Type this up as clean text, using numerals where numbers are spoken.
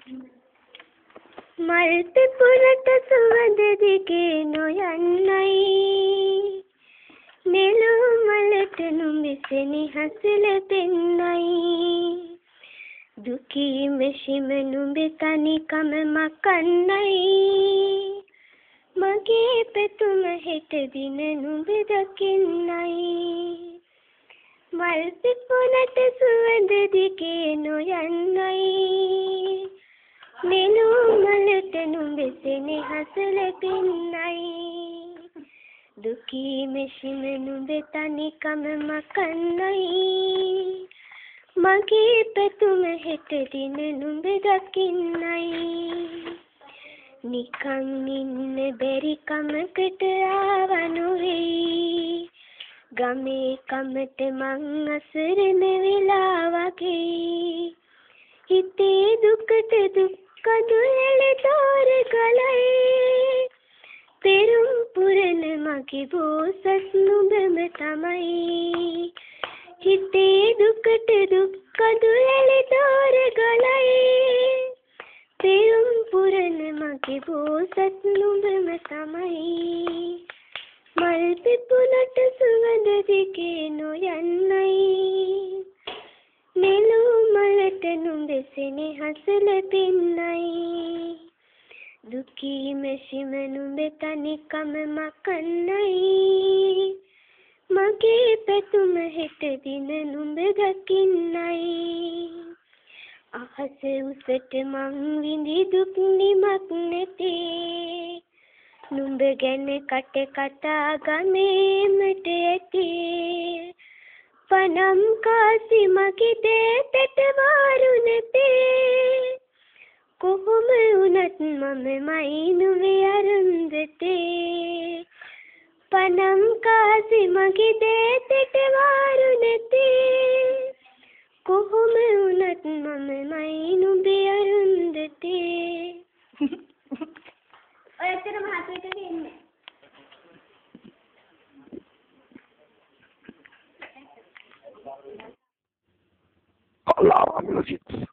මල් පිපුරට සුවඳ දිගේ නොයන්නයි නෙළුම් මලට නුඹෙසෙනි හසල දෙන්නයි දුකී මෙෂිම නුඹේ තනිකම මකන්නයි මගේ පැතුම හෙට දින නුඹ දකින්නයි මල් පිපුරට සුවඳ දිගේ නොයන්නයි නෙළුම් මලට නුඹෙසෙනි හසල දෙන්නයි දුකී මෙෂිම නුඹේ තනිකම මකන්නයි මගේ පැතුම හෙට දින නුඹ දකින්නයි නිකන් ඉන්න බැරි කමකට ආවනු වෙයි ගමේ කමට මං අසරණ වෙලා වගේ හිතේ දුකට දුක් කඳුළැල දෝර ගලයි පෙරුම් පුරන මගේ බෝසත් නුඹම තමයි හිතේ දුකට දුක් කඳුළැල දෝර ගලයි පෙරුම් පුරන මගේ බෝසත් නුඹම තමයි මල් පිපුරට සුවඳ දිගේ නොයන්නයි නෙළුම් මලට නුඹෙසෙනි හසල දෙන්නයි දුකී මෙෂිම නුඹේ තනිකම මකන්නයි මගේ පැතුම හෙට දින නුඹ දකින්නයි අහස උසට මං විඳි දුක් නිමක් නැතේ නුඹ ගැන කට කතා ගමේමට ඇති පනම් කාසි මගේ දේතට වාරු නැතේ කොහොම වුණත් මමමයි නුඹේ අරුන්දතේ පනම් කාසි මගේ දේතට වාරු නැතේ කොහොම වුණත් මමමයි නුඹේ අරුන්දතේ ඔය ඇත්තටම හතේට දෙන්නේ Allah, I'm